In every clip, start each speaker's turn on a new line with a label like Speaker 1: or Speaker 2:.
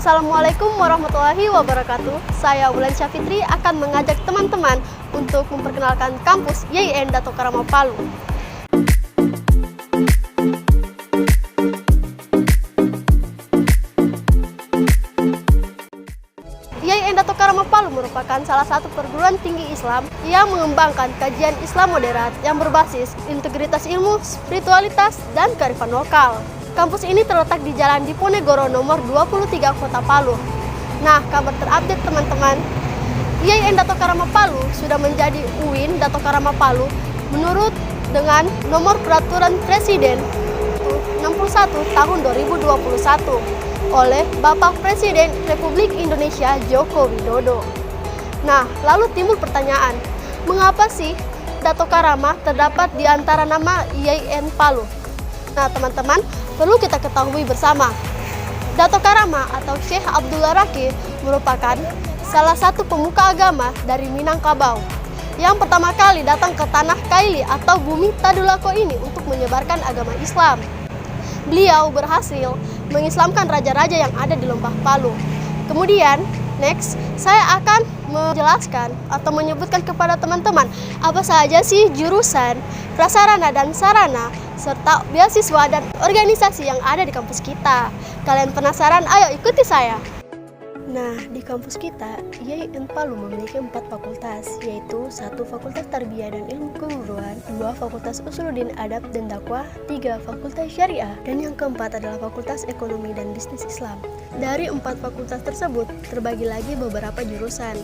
Speaker 1: Assalamualaikum warahmatullahi wabarakatuh. Saya Wulan Syafitri akan mengajak teman-teman untuk memperkenalkan kampus YIN Dato Karama Palu. YIN Dato Karama Palu merupakan salah satu perguruan tinggi Islam yang mengembangkan kajian Islam moderat yang berbasis integritas ilmu, spiritualitas, dan kearifan lokal. Kampus ini terletak di Jalan Diponegoro nomor 23 Kota Palu. Nah, kabar terupdate teman-teman, YIN Dato Karama Palu sudah menjadi UIN Dato Karama Palu menurut dengan nomor peraturan Presiden 61 tahun 2021 oleh Bapak Presiden Republik Indonesia Joko Widodo. Nah, lalu timbul pertanyaan, mengapa sih Dato Karama terdapat di antara nama YIN Palu? Nah, teman-teman, perlu kita ketahui bersama, Dato Karama atau Syekh Abdullah Raqi merupakan salah satu pemuka agama dari Minangkabau yang pertama kali datang ke tanah Kaili atau bumi Tadulako ini untuk menyebarkan agama Islam. Beliau berhasil mengislamkan raja-raja yang ada di Lembah Palu. Kemudian, next, saya akan menjelaskan atau menyebutkan kepada teman-teman apa saja sih jurusan, prasarana dan sarana, serta beasiswa dan organisasi yang ada di kampus kita. Kalian penasaran? Ayo ikuti saya. Nah, di kampus kita, YIN Palu memiliki 4 fakultas, yaitu 1 Fakultas Tarbiyah dan Ilmu Keguruan, 2 Fakultas Usuluddin Adab dan Dakwah, 3 Fakultas Syariah, dan yang keempat adalah Fakultas Ekonomi dan Bisnis Islam. Dari 4 fakultas tersebut, terbagi lagi beberapa jurusan.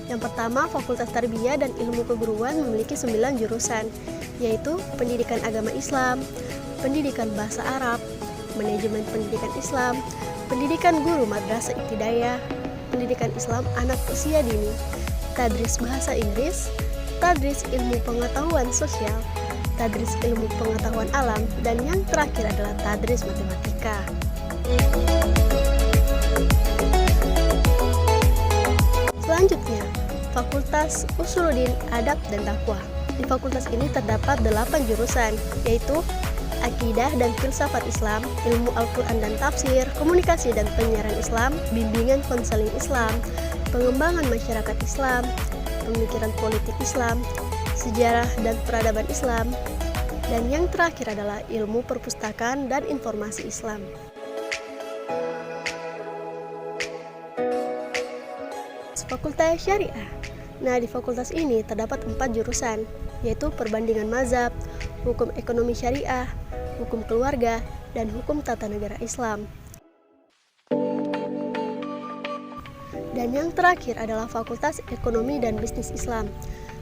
Speaker 1: Yang pertama, Fakultas Tarbiyah dan Ilmu Keguruan memiliki 9 jurusan, yaitu Pendidikan Agama Islam, Pendidikan Bahasa Arab, Manajemen Pendidikan Islam, Pendidikan Guru Madrasah Ibtidaiyah, Pendidikan Islam Anak Usia Dini, Tadris Bahasa Inggris, Tadris Ilmu Pengetahuan Sosial, Tadris Ilmu Pengetahuan Alam, dan yang terakhir adalah Tadris Matematika. Selanjutnya, Fakultas Usuluddin Adab dan Dakwah. Di fakultas ini terdapat 8 jurusan, yaitu Akidah dan Filsafat Islam, Ilmu Al-Quran dan Tafsir, Komunikasi dan Penyiaran Islam, Bimbingan Konseling Islam, Pengembangan Masyarakat Islam, Pemikiran Politik Islam, Sejarah dan Peradaban Islam, dan yang terakhir adalah Ilmu Perpustakaan dan Informasi Islam. Fakultas Syariah. Nah, di fakultas ini terdapat 4 jurusan, yaitu Perbandingan Mazhab, Hukum Ekonomi Syariah, Hukum Keluarga, dan Hukum Tata Negara Islam. Dan yang terakhir adalah Fakultas Ekonomi dan Bisnis Islam.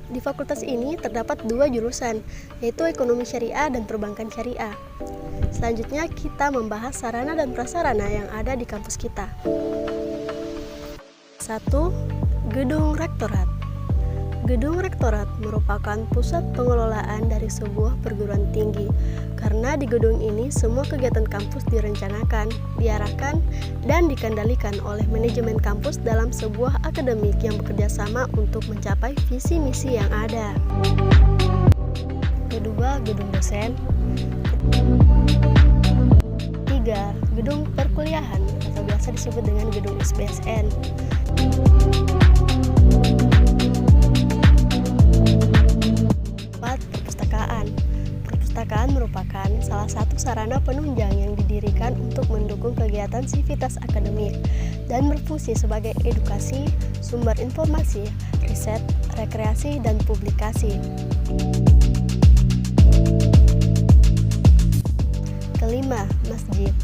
Speaker 1: Di fakultas ini terdapat 2 jurusan, yaitu Ekonomi Syariah dan Perbankan Syariah. Selanjutnya kita membahas sarana dan prasarana yang ada di kampus kita. 1. Gedung Rektorat. Gedung Rektorat merupakan pusat pengelolaan dari sebuah perguruan tinggi, karena di gedung ini semua kegiatan kampus direncanakan, diarahkan, dan dikendalikan oleh manajemen kampus dalam sebuah akademik yang bekerja sama untuk mencapai visi misi yang ada. Kedua, gedung dosen. 3. Gedung perkuliahan atau biasa disebut dengan gedung SBSN. 4. Perpustakaan merupakan salah satu sarana penunjang yang didirikan untuk mendukung kegiatan sivitas akademik dan berfungsi sebagai edukasi, sumber informasi, riset, rekreasi, dan publikasi. Kelima, masjid.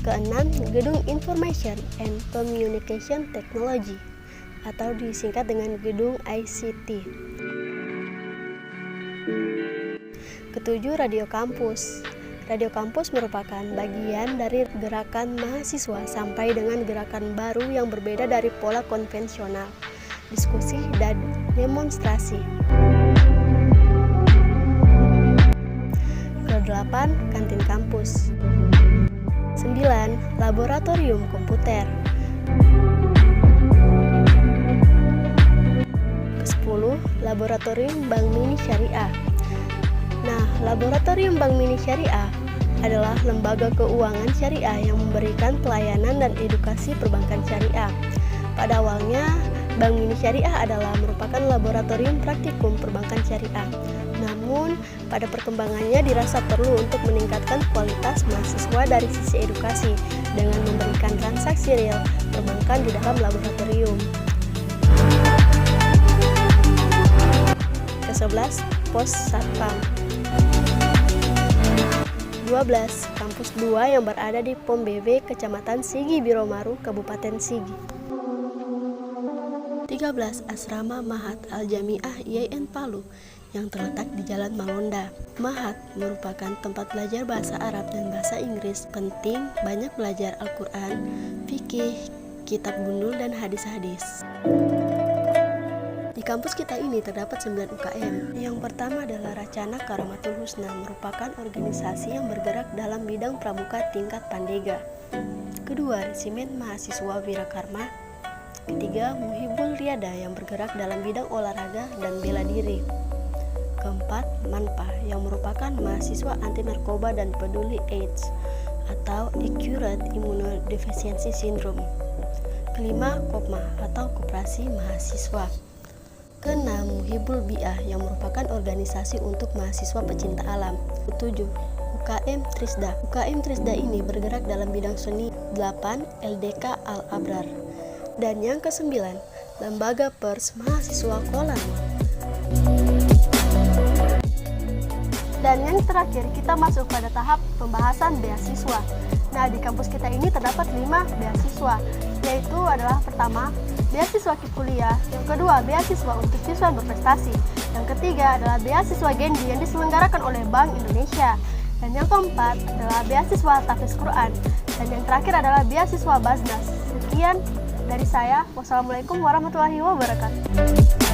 Speaker 1: Keenam, gedung Information and Communication Technology atau disingkat dengan gedung ICT. Ketujuh, radio kampus. Radio kampus merupakan bagian dari gerakan mahasiswa sampai dengan gerakan baru yang berbeda dari pola konvensional, diskusi dan demonstrasi. Ke-8, kantin kampus. 9. Laboratorium komputer. Ke-10. Laboratorium Bank Mini Syariah. Nah, Laboratorium Bank Mini Syariah adalah lembaga keuangan syariah yang memberikan pelayanan dan edukasi perbankan syariah. Pada awalnya, Bank Mini Syariah adalah merupakan laboratorium praktikum perbankan syariah. Namun, pada perkembangannya dirasa perlu untuk meningkatkan kualitas mahasiswa dari sisi edukasi dengan memberikan transaksi real perbankan di dalam laboratorium. Ke-11, Pos Satpam. 12. Kampus 2 yang berada di POM BW Kecamatan Sigi Biromaru, Kabupaten Sigi. 13. Asrama Mahat Al-Jamiah IAIN Palu yang terletak di Jalan Malonda. Mahat merupakan tempat belajar bahasa Arab dan bahasa Inggris. Penting banyak belajar Al-Quran, fikih, kitab gundul, dan hadis-hadis. Di kampus kita ini terdapat 9 UKM. Yang pertama adalah Racana Karamatul Husna, merupakan organisasi yang bergerak dalam bidang pramuka tingkat Pandega. Kedua, Resimen Mahasiswa Wirakarma. Ketiga, Muhibul Riada yang bergerak dalam bidang olahraga dan bela diri. Keempat, Manpa yang merupakan mahasiswa anti narkoba dan peduli AIDS atau Acute Immunodeficiency Syndrome. Kelima, Kopma atau Koperasi Mahasiswa. Keenam, Muhibul Bi'ah yang merupakan organisasi untuk mahasiswa pecinta alam. 7. UKM Trisda. UKM Trisda ini bergerak dalam bidang seni. 8. LDK Al-Abrar. Dan yang ke-9, Lembaga Pers Mahasiswa Kolam. Dan yang terakhir, kita masuk pada tahap pembahasan beasiswa. Nah, di kampus kita ini terdapat 5 beasiswa, yaitu adalah pertama, beasiswa kuliah, yang kedua, beasiswa untuk siswa berprestasi, yang ketiga adalah beasiswa Gendi yang diselenggarakan oleh Bank Indonesia, dan yang keempat adalah beasiswa Tahfiz Quran, dan yang terakhir adalah beasiswa Basnas. Sekian dari saya, wassalamualaikum warahmatullahi wabarakatuh.